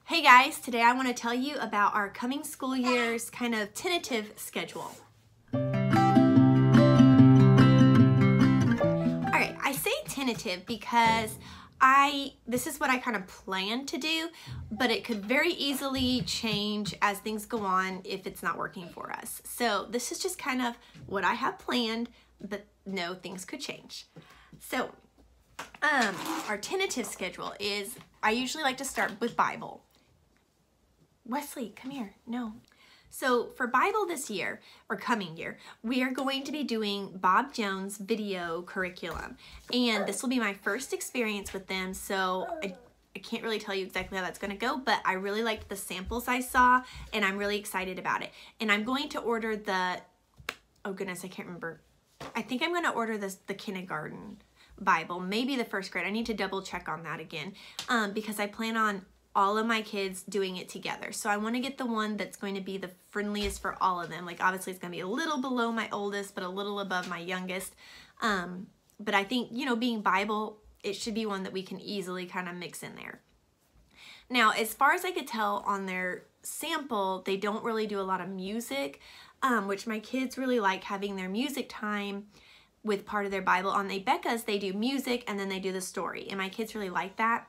Hey guys, today I want to tell you about our coming school year's kind of tentative schedule. Alright, I say tentative because this is what I kind of plan to do, but it could very easily change as things go on if it's not working for us. So this is just kind of what I have planned, but no, things could change. So our tentative schedule is, I usually like to start with Bible. Wesley, come here. No. So for Bible this year, or coming year, we are going to be doing Bob Jones video curriculum. And this will be my first experience with them, so I can't really tell you exactly how that's going to go, but I really liked the samples I saw, and I'm really excited about it. And I'm going to order the, oh goodness, I can't remember. I think I'm going to order the kindergarten Bible, maybe the first grade. I need to double check on that again, because I plan on all of my kids doing it together. So I want to get the one that's going to be the friendliest for all of them. Like obviously it's going to be a little below my oldest, but a little above my youngest. But I think, you know, being Bible, it should be one that we can easily kind of mix in there. Now, as far as I could tell on their sample, they don't really do a lot of music, which my kids really like having their music time with part of their Bible. On the Becca's, they do music and then they do the story. And my kids really like that.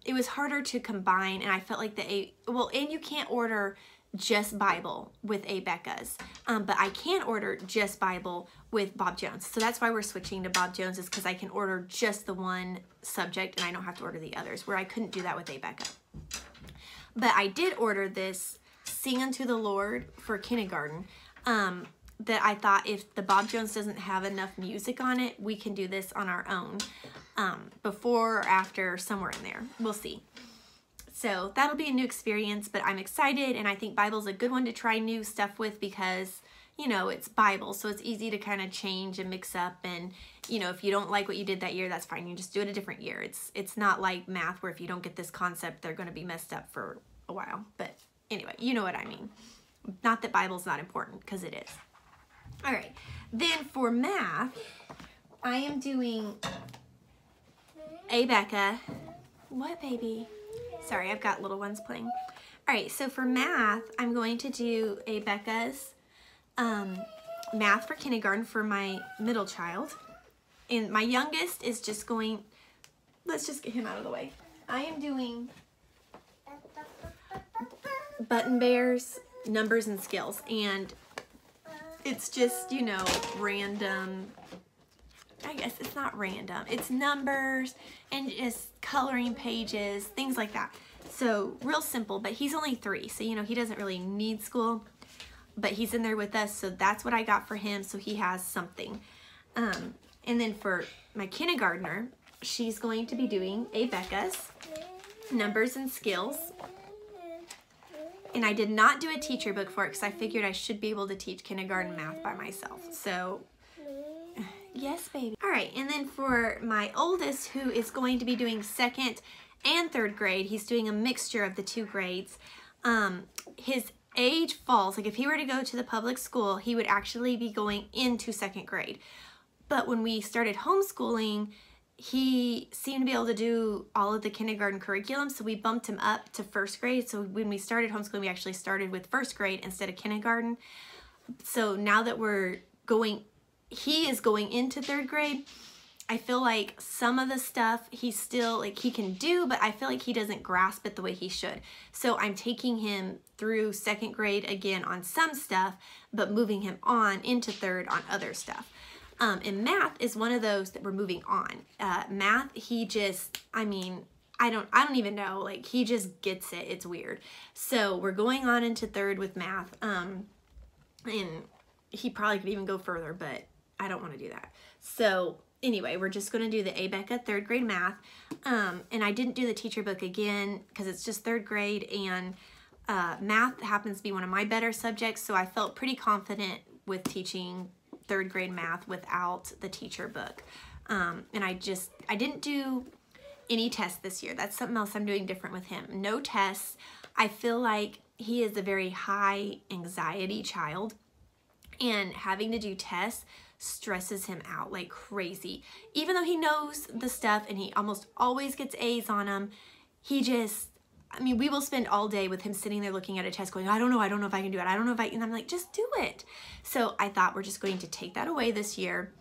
It was harder to combine, and I felt like and you can't order just Bible with Becca's, but I can order just Bible with Bob Jones. So that's why we're switching to Bob Jones, is because I can order just the one subject and I don't have to order the others, where I couldn't do that with Becca. But I did order this Sing Unto the Lord for kindergarten, that I thought if the Bob Jones doesn't have enough music on it, we can do this on our own. Before or after, somewhere in there. We'll see. So that'll be a new experience, but I'm excited, and I think Bible's a good one to try new stuff with because, you know, it's Bible, so it's easy to kind of change and mix up, and, you know, if you don't like what you did that year, that's fine. You just do it a different year. It's not like math where if you don't get this concept, they're going to be messed up for a while. But anyway, you know what I mean. Not that Bible's not important, because it is. All right. Then for math, I am doing Becca. What, baby? Sorry, I've got little ones playing. All right, so for math, I'm going to do Becca's math for kindergarten for my middle child. And my youngest is just going, let's just get him out of the way. I am doing Button Bears, Numbers and Skills. And it's just, you know, random. I guess it's not random. It's numbers and just coloring pages, things like that. So real simple, but he's only 3. So, you know, he doesn't really need school, but he's in there with us. So that's what I got for him. So he has something. And then for my kindergartner, she's going to be doing Becca's Numbers and Skills. And I did not do a teacher book for it because I figured I should be able to teach kindergarten math by myself. So yes, baby. All right, and then for my oldest, who is going to be doing 2nd and 3rd grade, he's doing a mixture of the 2 grades. His age falls, like if he were to go to the public school, he would actually be going into 2nd grade. But when we started homeschooling, he seemed to be able to do all of the kindergarten curriculum, so we bumped him up to 1st grade. So when we started homeschooling, we actually started with 1st grade instead of kindergarten. So now that he is going into 3rd grade, I feel like some of the stuff he's still, like, he can do, but I feel like he doesn't grasp it the way he should. So I'm taking him through 2nd grade again on some stuff, but moving him on into 3rd on other stuff. And math is one of those that we're moving on. Math, he just, I mean, I don't even know, like, he just gets it. It's weird. So we're going on into 3rd with math. And he probably could even go further, but I don't want to do that. So anyway, we're just going to do the Becca 3rd grade math. And I didn't do the teacher book again because it's just 3rd grade, and math happens to be one of my better subjects. So I felt pretty confident with teaching 3rd grade math without the teacher book. And I didn't do any tests this year. That's something else I'm doing different with him. No tests. I feel like he is a very high anxiety child, and having to do tests stresses him out like crazy. Even though he knows the stuff and he almost always gets A's on them, he just, I mean, we will spend all day with him sitting there looking at a test going, I don't know if I can do it. I don't know if I can. And I'm like, just do it. So I thought we're just going to take that away this year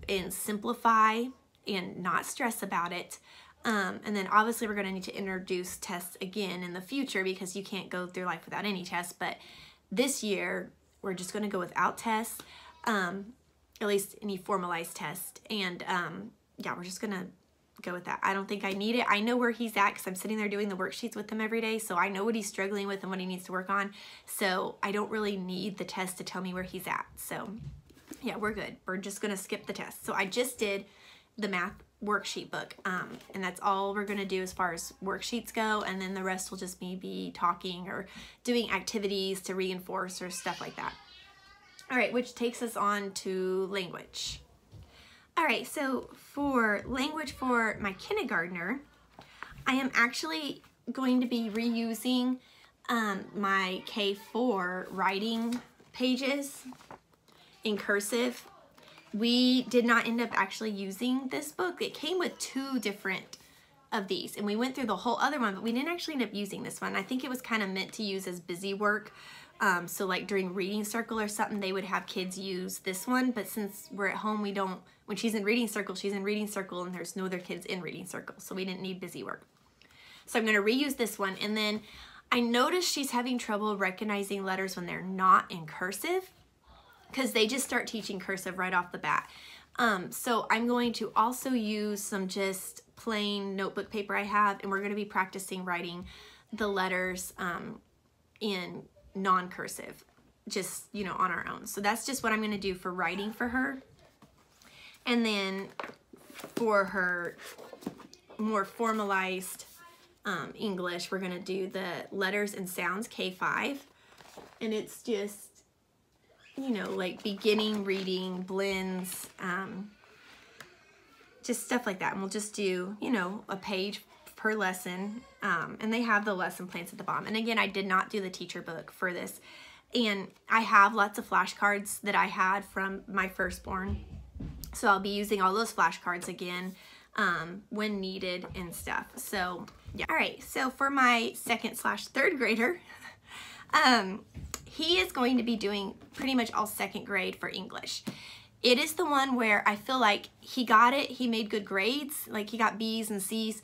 and simplify and not stress about it. And then obviously we're going to need to introduce tests again in the future because you can't go through life without any tests. But this year, we're just going to go without tests, at least any formalized test. And yeah, we're just going to go with that. I don't think I need it. I know where he's at because I'm sitting there doing the worksheets with him every day. So I know what he's struggling with and what he needs to work on. So I don't really need the test to tell me where he's at. So yeah, we're good. We're just going to skip the test. So I just did the math worksheet book. And that's all we're going to do as far as worksheets go. And then the rest will just be talking or doing activities to reinforce or stuff like that. All right, which takes us on to language. All right, so for language for my kindergartner, I am actually going to be reusing my K4 writing pages in cursive. We did not end up actually using this book. It came with 2 different of these, and we went through the whole other one, but we didn't actually end up using this one. I think it was kind of meant to use as busy work. So like during reading circle or something, they would have kids use this one, but since we're at home, we don't, when she's in reading circle, she's in reading circle, and there's no other kids in reading circle, so we didn't need busy work. So I'm going to reuse this one, and then I noticed she's having trouble recognizing letters when they're not in cursive, because they just start teaching cursive right off the bat. So I'm going to also use some just plain notebook paper I have, and we're going to be practicing writing the letters in non-cursive, just, you know, on our own. So that's just what I'm going to do for writing for her. And then for her more formalized English, we're going to do the letters and sounds K5. And it's just, you know, like beginning reading, blends, just stuff like that. And we'll just do, you know, a page per lesson. And they have the lesson plans at the bottom. And again, I did not do the teacher book for this. And I have lots of flashcards that I had from my firstborn. So I'll be using all those flashcards again when needed and stuff. So yeah. All right, so for my 2nd/3rd grader, he is going to be doing pretty much all 2nd grade for English. It is the one where I feel like he got it, he made good grades, like he got B's and C's,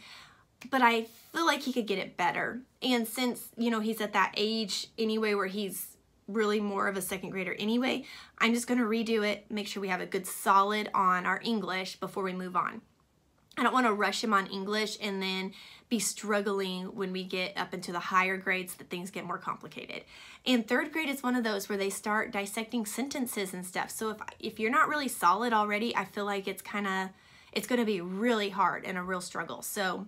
but I feel like he could get it better. And since, you know, he's at that age anyway where he's really more of a 2nd grader anyway, I'm just going to redo it, make sure we have a good solid on our English before we move on. I don't want to rush him on English and then be struggling when we get up into the higher grades that things get more complicated. And 3rd grade is one of those where they start dissecting sentences and stuff. So if you're not really solid already, I feel like it's going to be really hard and a real struggle. So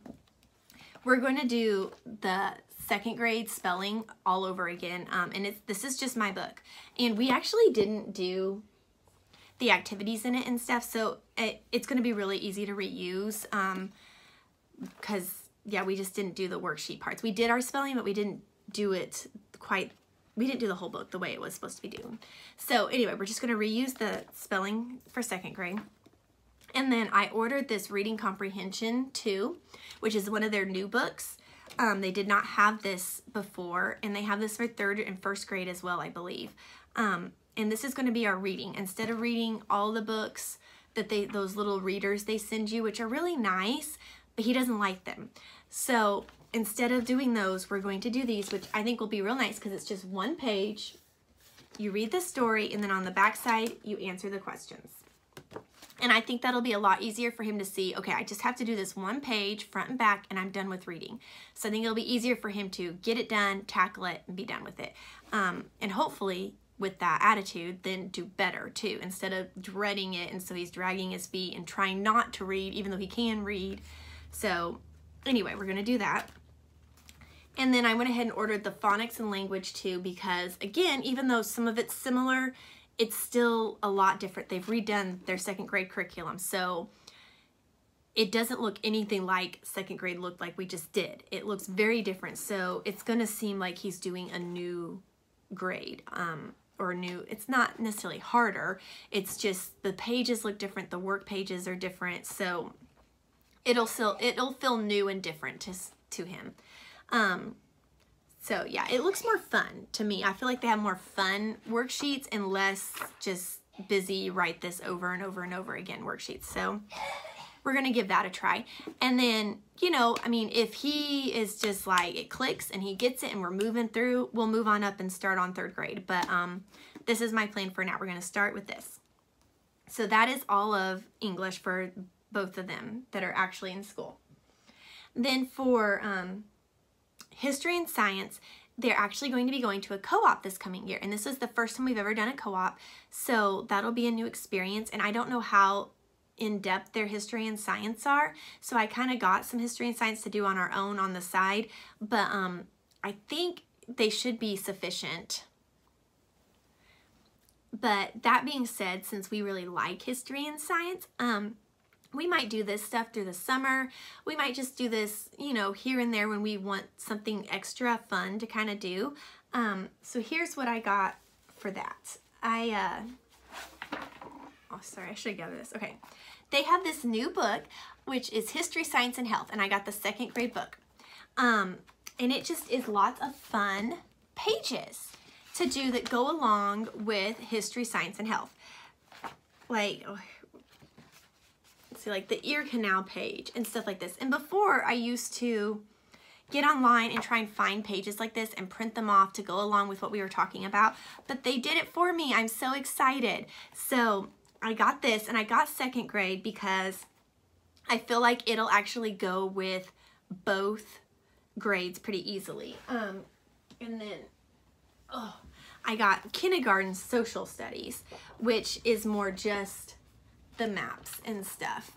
we're going to do the 2nd grade spelling all over again. And this is just my book. And we actually didn't do the activities in it and stuff, so it's going to be really easy to reuse because yeah, we just didn't do the worksheet parts. We did our spelling, but we didn't do it we didn't do the whole book the way it was supposed to be doing. So anyway, we're just going to reuse the spelling for 2nd grade. And then I ordered this Reading Comprehension 2, which is one of their new books. They did not have this before, and they have this for 3rd and 1st grade as well, I believe. And this is going to be our reading. Instead of reading all the books that those little readers they send you, which are really nice, but he doesn't like them. So instead of doing those, we're going to do these, which I think will be real nice because it's just 1 page. You read the story, and then on the back side, you answer the questions. And I think that'll be a lot easier for him to see, okay, I just have to do this 1 page front and back, and I'm done with reading. So I think it'll be easier for him to get it done, tackle it, and be done with it. And hopefully, with that attitude, then do better too, instead of dreading it, and so he's dragging his feet and trying not to read even though he can read. So anyway, we're gonna do that. And then I went ahead and ordered the phonics and language too, because again, even though some of it's similar, it's still a lot different. They've redone their 2nd grade curriculum, so it doesn't look anything like 2nd grade looked like we just did. It looks very different, so it's gonna seem like he's doing a new grade. Or new, it's not necessarily harder, it's just the pages look different, the work pages are different, so it'll feel new and different to him. So yeah, it looks more fun to me. I feel like they have more fun worksheets and less just busy write this over and over and over again worksheets. So we're gonna give that a try. And then, you know, I mean, if he is just like, it clicks and he gets it and we're moving through, we'll move on up and start on 3rd grade. But this is my plan for now. We're gonna start with this. So that is all of English for both of them that are actually in school. Then for history and science, they're actually going to be going to a co-op this coming year. And this is the first time we've ever done a co-op. So that'll be a new experience. And I don't know how in-depth their history and science are. So I kind of got some history and science to do on our own on the side. But I think they should be sufficient. But that being said, since we really like history and science, we might do this stuff through the summer. We might just do this, you know, here and there when we want something extra fun to kind of do. So here's what I got for that. Oh, sorry, I should have gathered this. Okay. They have this new book, which is History, Science, and Health, and I got the 2nd grade book. And it just is lots of fun pages to do that go along with History, Science, and Health. Like, see, like the ear canal page and stuff like this. And before, I used to get online and try and find pages like this and print them off to go along with what we were talking about. But they did it for me. I'm so excited. So I got this, and I got 2nd grade because I feel like it'll actually go with both grades pretty easily. And then, I got kindergarten social studies, which is more just the maps and stuff.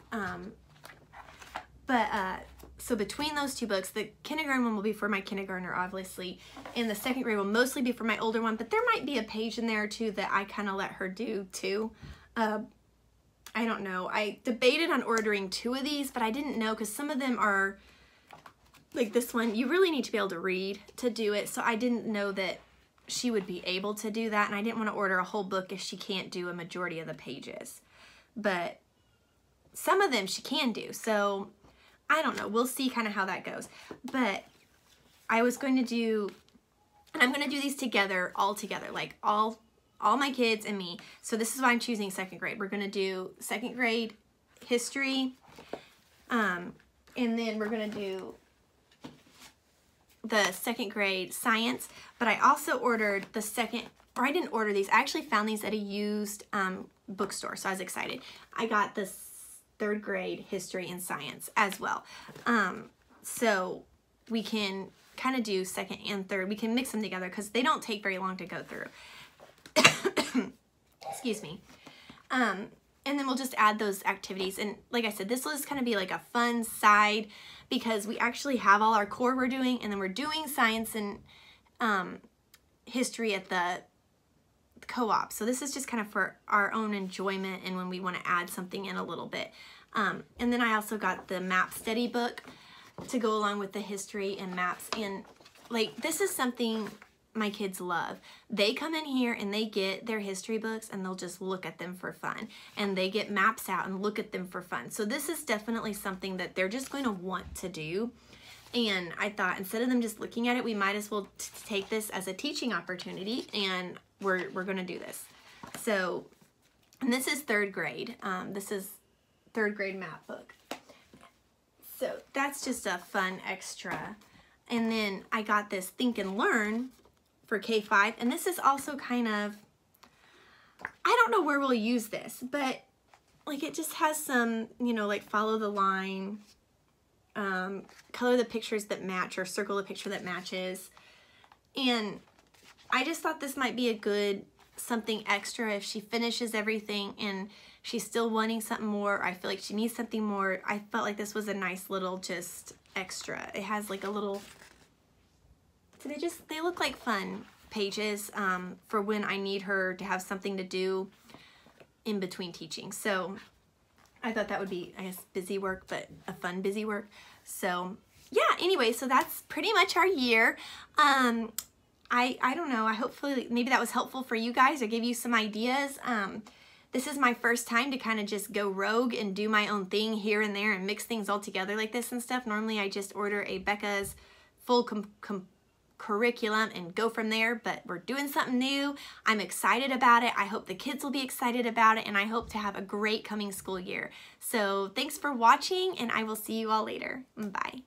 So between those two books, the kindergarten one will be for my kindergartner, obviously, and the 2nd grade will mostly be for my older one, but there might be a page in there or two that I kind of let her do too. I don't know. I debated on ordering 2 of these, but I didn't know because some of them are, like this one, you really need to be able to read to do it, so I didn't know that she would be able to do that, and I didn't want to order a whole book if she can't do a majority of the pages. But some of them she can do, so I don't know. We'll see kind of how that goes. But I was going to do, and I'm going to do these together, all together, like all my kids and me. So this is why I'm choosing 2nd grade. We're going to do 2nd grade history, and then we're going to do the 2nd grade science. But I also ordered the I didn't order these. I actually found these at a used bookstore, so I was excited. I got the 3rd grade history and science as well. So we can kind of do 2nd and 3rd. We can mix them together because they don't take very long to go through. Excuse me. And then we'll just add those activities. And like I said, this will just kind of be like a fun side because we actually have all our core we're doing, and then we're doing science and history at the co-op. So this is just kind of for our own enjoyment and when we want to add something in a little bit. And then I also got the map study book to go along with the history and maps. And like, this is something my kids love. They come in here and they get their history books and they'll just look at them for fun. And they get maps out and look at them for fun. So this is definitely something that they're just going to want to do. And I thought instead of them just looking at it, we might as well take this as a teaching opportunity, and we're going to do this. So, and this is 3rd grade. This is 3rd grade map book. So that's just a fun extra. And then I got this Think and Learn for K-5, and this is also kind of, I don't know where we'll use this, but like it just has some, you know, like follow the line, color the pictures that match, or circle the picture that matches. And I just thought this might be a good something extra if she finishes everything and she's still wanting something more. I feel like she needs something more. I felt like this was a nice little just extra. It has like a little, so they look like fun pages for when I need her to have something to do in between teaching. So I thought that would be, I guess, busy work, but a fun busy work. So yeah, anyway, so that's pretty much our year. I don't know, hopefully maybe that was helpful for you guys or gave you some ideas. This is my first time to kind of just go rogue and do my own thing here and there and mix things all together like this and stuff. Normally I just order a Becca's full curriculum and go from there, but we're doing something new. I'm excited about it. I hope the kids will be excited about it, and I hope to have a great coming school year. So thanks for watching, and I will see you all later. Bye.